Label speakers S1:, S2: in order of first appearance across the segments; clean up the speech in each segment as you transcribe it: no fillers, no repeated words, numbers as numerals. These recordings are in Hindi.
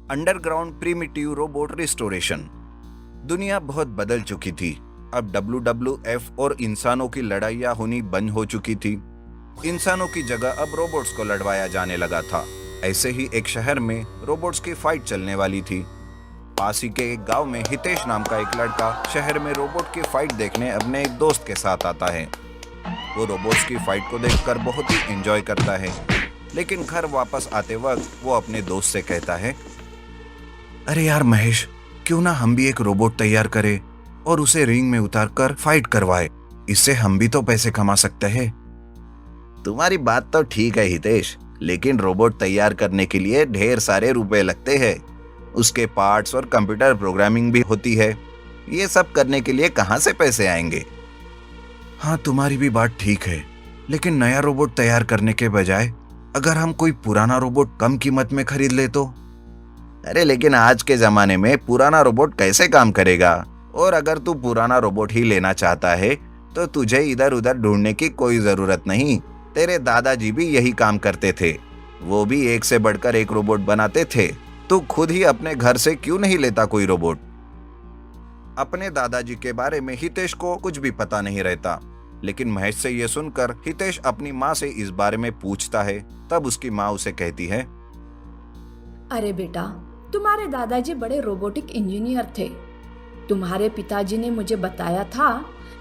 S1: Underground primitive robot restoration. दुनिया बहुत बदल चुकी थी। अब WWF और इंसानों की लड़ाइयाँ होनी बंद हो चुकी थी। इंसानों की जगह अब रोबोट्स को लड़वाया जाने लगा था। ऐसे ही एक शहर में रोबोट्स की फाइट चलने वाली थी। पास ही के एक गांव में हितेश नाम का एक लड़का शहर में रोबोट की फाइट देखने अपने एक दोस्त के साथ आता है। वो रोबोट्स की फाइट को देखकर बहुत ही एंजॉय करता है, लेकिन घर वापस आते वक्त वो अपने दोस्त से कहता है, अरे यार महेश, क्यों ना हम भी एक रोबोट तैयार करें और उसे रिंग में उतार कर फाइट करवाए। इससे हम भी तो पैसे कमा सकते हैं। तुम्हारी बात तो ठीक है हितेश, लेकिन रोबोट तैयार करने के लिए ढेर सारे रुपए लगते हैं। उसके पार्ट्स और कंप्यूटर प्रोग्रामिंग भी होती है। ये सब करने के लिए कहाँ से पैसे आएंगे? हाँ, तुम्हारी भी बात ठीक है, लेकिन नया रोबोट तैयार करने के बजाय अगर हम कोई पुराना रोबोट कम कीमत में खरीद ले तो? अरे लेकिन आज के जमाने में पुराना रोबोट कैसे काम करेगा? और अगर तू पुराना रोबोट ही लेना चाहता है तो तुझे इधर उधर ढूंढने की कोई जरूरत नहीं। तेरे दादाजी भी यही काम करते थे। वो भी एक से बढ़कर एक रोबोट बनाते थे। तू खुद ही अपने घर से क्यों नहीं लेता कोई रोबोट? अपने दादाजी के बारे में हितेश को कुछ भी पता नहीं रहता, लेकिन महेश से ये सुनकर हितेश अपनी माँ से इस बारे में पूछता है। तब उसकी माँ उसे कहती है,
S2: अरे बेटा, तुम्हारे दादाजी बड़े रोबोटिक इंजीनियर थे। तुम्हारे पिताजी ने मुझे बताया था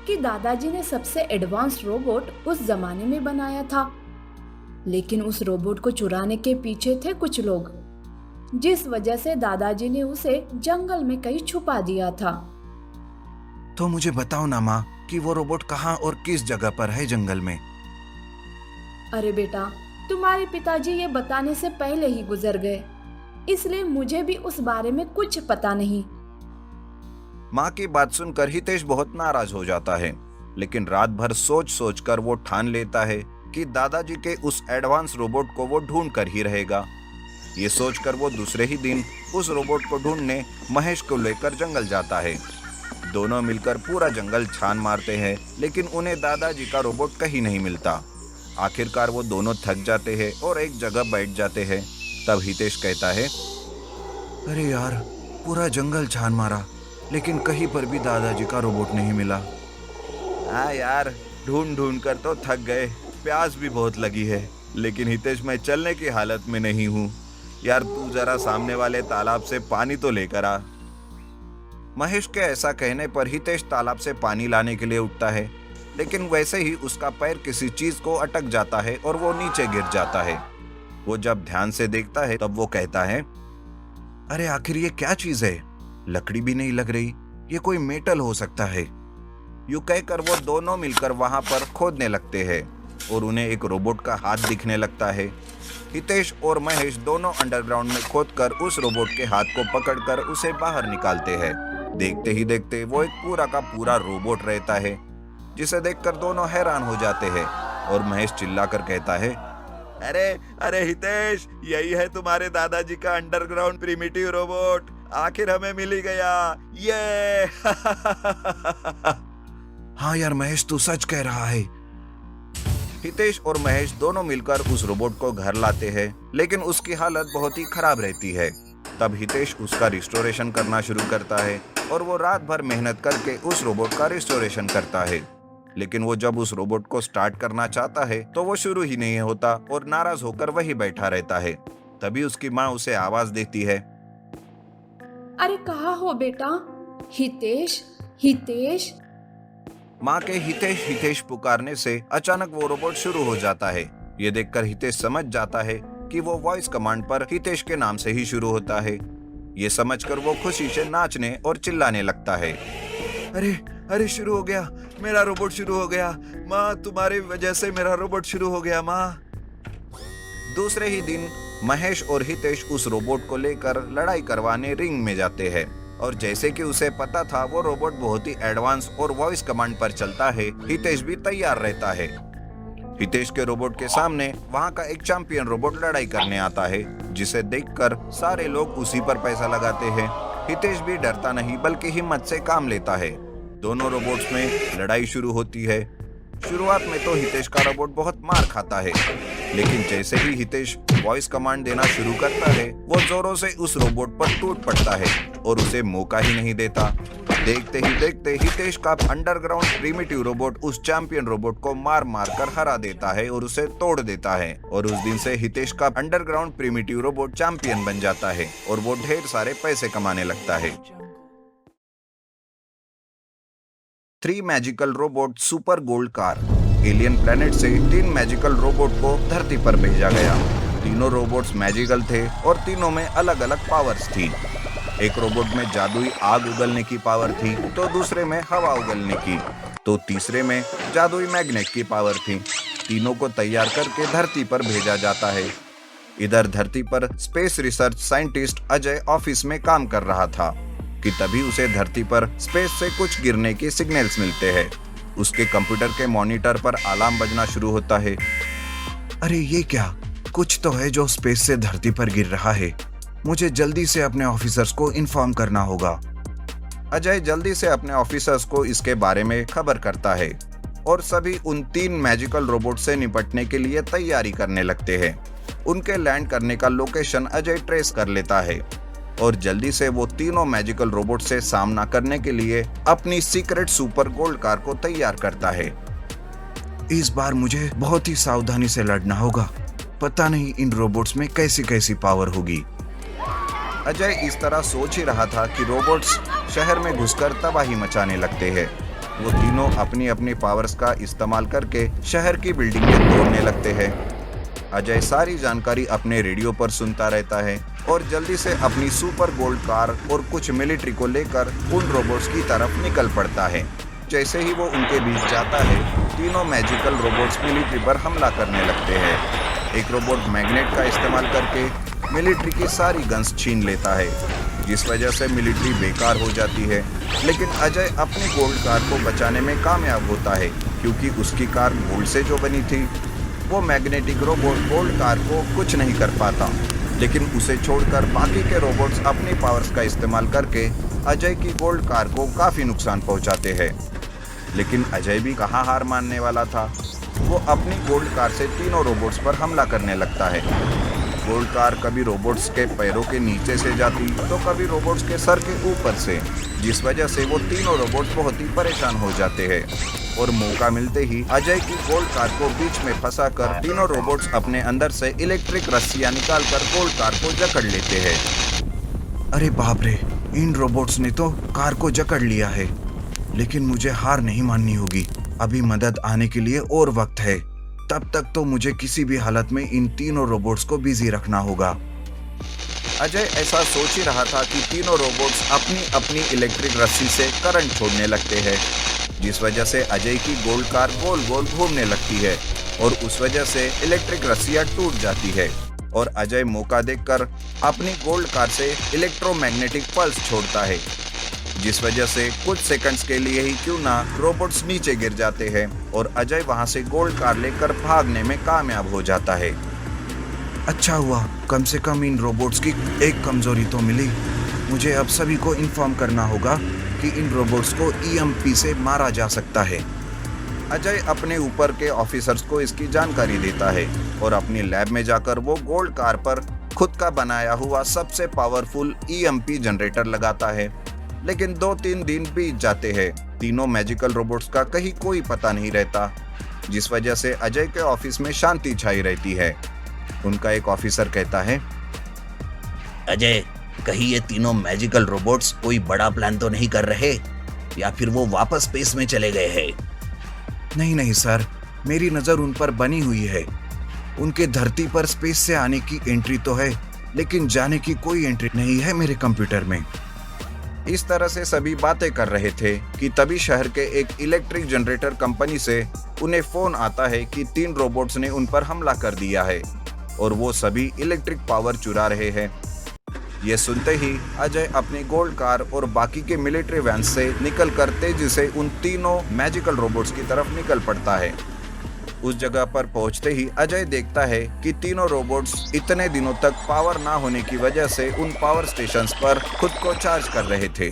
S2: कि दादाजी ने सबसे एडवांस रोबोट उस जमाने में बनाया था, लेकिन उस रोबोट को चुराने के पीछे थे कुछ लोग, जिस वजह से दादाजी ने उसे जंगल में कहीं छुपा दिया था।
S1: तो मुझे बताओ ना माँ कि वो रोबोट कहाँ और किस जगह पर है जंगल में?
S2: अरे बेटा, तुम्हारे पिताजी ये बताने से पहले ही गुजर गए, इसलिए मुझे भी उस बारे में कुछ पता नहीं।
S1: माँ की बात सुनकर हितेश बहुत नाराज हो जाता है, लेकिन रात भर सोच सोच कर वो ठान लेता है कि दादाजी के उस एडवांस रोबोट को वो ढूंढ कर ही रहेगा। ये सोचकर वो दूसरे ही दिन उस रोबोट को ढूंढने महेश को लेकर जंगल जाता है। दोनों मिलकर पूरा जंगल छान मारते हैं, लेकिन उन्हें दादाजी का रोबोट कहीं नहीं मिलता। आखिरकार वो दोनों थक जाते हैं और एक जगह बैठ जाते हैं। तब हितेश कहता है, अरे यार, पूरा जंगल छान मारा, लेकिन कहीं पर भी दादाजी का रोबोट नहीं मिला। हाँ यार, ढूंढ ढूंढ कर तो थक गए, प्यास भी बहुत लगी है, लेकिन हितेश मैं चलने की हालत में नहीं हूँ। यार तू जरा सामने वाले तालाब से पानी तो लेकर आ। महेश के ऐसा कहने पर हितेश तालाब से पानी लाने के लिए उठता है, लेकिन वैसे ही उसका पैर किसी चीज को अटक जाता है और वो नीचे गिर जाता है। वो जब ध्यान से देखता है तब वो कहता है, अरे आखिर ये क्या चीज है? लकड़ी भी नहीं लग रही, ये कोई मेटल हो सकता है। यूं कहकर वो दोनों मिलकर वहां पर खोदने लगते हैं और उन्हें एक रोबोट का हाथ दिखने लगता है। हितेश और महेश दोनों अंडरग्राउंड में खोदकर उस रोबोट के हाथ को पकड़कर उसे बाहर निकालते हैं। देखते ही देखते वो एक पूरा का पूरा रोबोट रहता है, जिसे देखकर दोनों हैरान हो जाते हैं और महेश चिल्लाकर कहता है, अरे अरे हितेश, यही है तुम्हारे दादाजी का अंडरग्राउंड प्रिमिटिव रोबोट। आखिर हमें मिल ही गया, ये हाँ यार महेश, तू सच कह रहा है। हितेश और महेश दोनों मिलकर उस रोबोट को घर लाते हैं, लेकिन उसकी हालत बहुत ही खराब रहती है। तब हितेश उसका रिस्टोरेशन करना शुरू करता है और वो रात भर मेहनत करके उस रोबोट का रिस्टोरेशन करता है, लेकिन वो जब उस रोबोट को स्टार्ट करना चाहता है तो वो शुरू ही नहीं होता और नाराज होकर वही बैठा रहता है। तभी उसकी माँ उसे आवाज देती है,
S2: अरे कहाँ हो बेटा? हितेश, हितेश।
S1: माँ के हितेश हितेश पुकारने से अचानक वो रोबोट शुरू हो जाता है। ये देखकर हितेश समझ जाता है कि वो वॉइस कमांड पर हितेश के नाम से ही शुरू होता है। ये समझकर वो खुशी से नाचने और चिल्लाने लगता है, अरे अरे शुरू हो गया, मेरा रोबोट शुरू हो गया। माँ, तुम्हारी वजह से मेरा रोबोट शुरू हो गया माँ। दूसरे ही दिन महेश और हितेश उस रोबोट को लेकर लड़ाई करवाने रिंग में जाते हैं, और जैसे कि उसे पता था वो रोबोट बहुत ही एडवांस और वॉइस कमांड पर चलता है, हितेश भी तैयार रहता है। हितेश के रोबोट के सामने वहाँ का एक चैंपियन रोबोट लड़ाई करने आता है, जिसे देखकर सारे लोग उसी पर पैसा लगाते हैं। हितेश भी डरता नहीं बल्कि हिम्मत से काम लेता है। दोनों रोबोट्स में लड़ाई शुरू होती है। शुरुआत में तो हितेश का रोबोट बहुत मार खाता है, लेकिन जैसे ही हितेश वॉइस कमांड देना शुरू करता है, वो जोरों से उस रोबोट पर टूट पड़ता है और उसे मौका ही नहीं देता। देखते ही देखते हितेश का अंडरग्राउंड प्रिमिटिव रोबोट उस चैंपियन रोबोट को मार मार कर हरा देता है और उसे तोड़ देता है। और उस दिन से हितेश का अंडरग्राउंड प्रिमिटिव रोबोट चैंपियन बन जाता है और वो ढेर सारे पैसे कमाने लगता है। 3 magical robot super gold car. Alien planet से 3 मैजिकल रोबोट को धरती पर भेजा गया। तीनों रोबोट्स मैजिकल थे और तीनों में अलग अलग पावर्स थी। एक रोबोट में जादुई आग उगलने की पावर थी, तो दूसरे में हवा उगलने की, तो तीसरे में जादुई मैग्नेट की पावर थी। तीनों को तैयार करके धरती पर भेजा जाता है। इधर धरती पर space research scientist Ajay office में काम कर रहा था कि तभी उसे धरती पर स्पेस से कुछ गिरने की सिग्नल्स मिलते हैं। उसके कंप्यूटर के मॉनिटर पर अलार्म बजना शुरू होता है।
S3: अरे ये क्या, कुछ तो है जो स्पेस से धरती पर गिर रहा है। मुझे जल्दी से अपने ऑफिसर्स को इन्फॉर्म करना होगा।
S1: अजय जल्दी से अपने ऑफिसर्स को इसके बारे में खबर करता है और सभी उन 3 मैजिकल रोबोट से निपटने के लिए तैयारी करने लगते हैं। उनके लैंड करने का लोकेशन अजय ट्रेस कर लेता है और जल्दी से वो तीनों मैजिकल रोबोट से सामना करने के लिए अपनी सीक्रेट सुपर गोल्ड कार को तैयार करता है।
S3: इस बार मुझे बहुत ही सावधानी से लड़ना होगा। पता नहीं इन रोबोट्स में कैसी कैसी पावर होगी।
S1: अजय इस तरह सोच ही रहा था कि रोबोट्स शहर में घुसकर तबाही मचाने लगते हैं। वो तीनों अपनी अपनी पावर्स का इस्तेमाल करके शहर की बिल्डिंगें तोड़ने लगते हैं। अजय सारी जानकारी अपने रेडियो पर सुनता रहता है और जल्दी से अपनी सुपर गोल्ड कार और कुछ मिलिट्री को लेकर उन रोबोट्स की तरफ निकल पड़ता है। जैसे ही वो उनके बीच जाता है, तीनों मैजिकल रोबोट्स मिलिट्री पर हमला करने लगते हैं। एक रोबोट मैग्नेट का इस्तेमाल करके मिलिट्री की सारी गन्स छीन लेता है, जिस वजह से मिलिट्री बेकार हो जाती है। लेकिन अजय अपनी गोल्ड कार को बचाने में कामयाब होता है, क्योंकि उसकी कार गोल्ड से जो बनी थी। वो मैग्नेटिक रोबोट गोल्ड कार को कुछ नहीं कर पाता, लेकिन उसे छोड़कर बाकी के रोबोट्स अपनी पावर्स का इस्तेमाल करके अजय की गोल्ड कार को काफी नुकसान पहुंचाते हैं। लेकिन अजय भी कहाँ हार मानने वाला था। वो अपनी गोल्ड कार से तीनों रोबोट्स पर हमला करने लगता है। गोल्ड कार कभी रोबोट्स के पैरों के नीचे से जाती तो कभी रोबोट्स के सर के ऊपर से, जिस वजह से वो तीनों रोबोट्स बहुत ही परेशान हो जाते हैं। और मौका मिलते ही अजय की गोल्ड कार को बीच में फंसाकर तीनों रोबोट्स अपने अंदर से इलेक्ट्रिक रस्सियां निकालकर गोल्ड कार को जकड़ लेते हैं।
S3: अरे बाप रे, इन रोबोट्स ने तो कार को जकड़ लिया है। लेकिन मुझे हार नहीं माननी होगी। अभी मदद आने के लिए और वक्त है। तब तक तो मुझे किसी भी हालत में इन तीनों रोबोट्स को बिजी रखना होगा।
S1: अजय ऐसा सोच ही रहा था कि तीनों रोबोट्स अपनी अपनी इलेक्ट्रिक रस्सी से करंट छोड़ने लगते हैं, जिस वजह से अजय की गोल्ड कार गोल गोल घूमने लगती है और उस वजह से इलेक्ट्रिक रस्सियां टूट जाती है। और अजय मौका देखकर अपनी गोल्ड कार से इलेक्ट्रोमैग्नेटिक पल्स छोड़ता है, जिस वजह से कुछ सेकंड्स के लिए ही क्यों ना रोबोट्स नीचे गिर जाते हैं और अजय वहां से गोल्ड कार लेकर भागने में कामयाब हो जाता है।
S3: अच्छा हुआ, कम से कम इन रोबोट्स की एक कमजोरी तो मिली। मुझे अब सभी को इन्फॉर्म करना होगा कि इन रोबोट्स को EMP से मारा जा सकता है।
S1: अजय अपने ऊपर के ऑफिसर्स को इसकी जानकारी देता है और अपनी लैब में जाकर वो गोल्ड कार पर खुद का बनाया हुआ सबसे पावरफुल EMP जनरेटर लगाता है। लेकिन 2-3 दिन बीत जाते हैं, तीनों मैजिकल रोबोट्स का कहीं कोई पता नहीं रहता, जिस वजह से अजय के ऑफिस में शांति छाई रहती है। उनका एक ऑफिसर कहता है,
S4: अजय, कहीं ये तीनों मैजिकल रोबोट्स कोई बड़ा प्लान तो नहीं कर रहे, या फिर वो वापस स्पेस में चले गए हैं?
S3: नहीं नहीं सर, मेरी नज़र उन पर बनी हुई है। उनके धरती पर स्पेस से आने की एंट्री तो है, लेकिन जाने की कोई एंट्री नहीं है मेरे कंप्यूटर में।
S1: इस तरह से सभी बातें कर रहे थे कि तभी शहर के एक इलेक्ट्रिक जनरेटर कंपनी से उन्हें फोन आता है कि 3 रोबोट्स ने उन पर हमला कर दिया है और वो सभी इलेक्ट्रिक पावर चुरा रहे हैं। ये सुनते ही अजय अपनी गोल्ड कार और बाकी के मिलिट्री वैन से निकलकर तेजी से उन तीनों मैजिकल रोबोट्स की तरफ निकल पड़ता है। उस जगह पर पहुंचते ही अजय देखता है कि तीनों रोबोट्स इतने दिनों तक पावर ना होने की वजह से उन पावर स्टेशंस पर खुद को चार्ज कर रहे थे।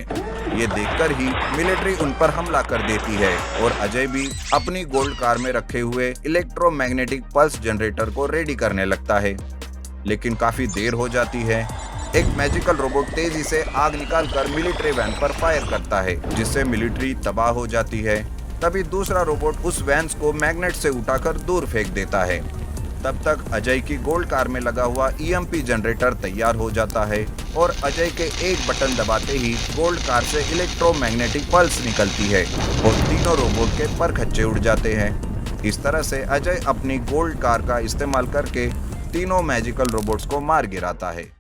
S1: ये देखकर ही मिलिट्री उन पर हमला कर देती है और अजय भी अपनी गोल्ड कार में रखे हुए इलेक्ट्रोमैग्नेटिक पल्स जनरेटर को रेडी करने लगता है। लेकिन काफी देर हो जाती है। एक मैजिकल रोबोट तेजी से आग निकालकर मिलिट्री वैन पर फायर करता है, जिससे मिलिट्री तबाह हो जाती है। तभी दूसरा रोबोट उस वैन को मैग्नेट से उठाकर दूर फेंक देता है। तब तक अजय की गोल्ड कार में लगा हुआ ईएमपी जनरेटर तैयार हो जाता है और अजय के एक बटन दबाते ही गोल्ड कार से इलेक्ट्रोमैग्नेटिक पल्स निकलती है और तीनों रोबोट के परखच्चे उड़ जाते हैं। इस तरह से अजय अपनी गोल्ड कार का इस्तेमाल करके तीनों मैजिकल रोबोट्स को मार गिराता है।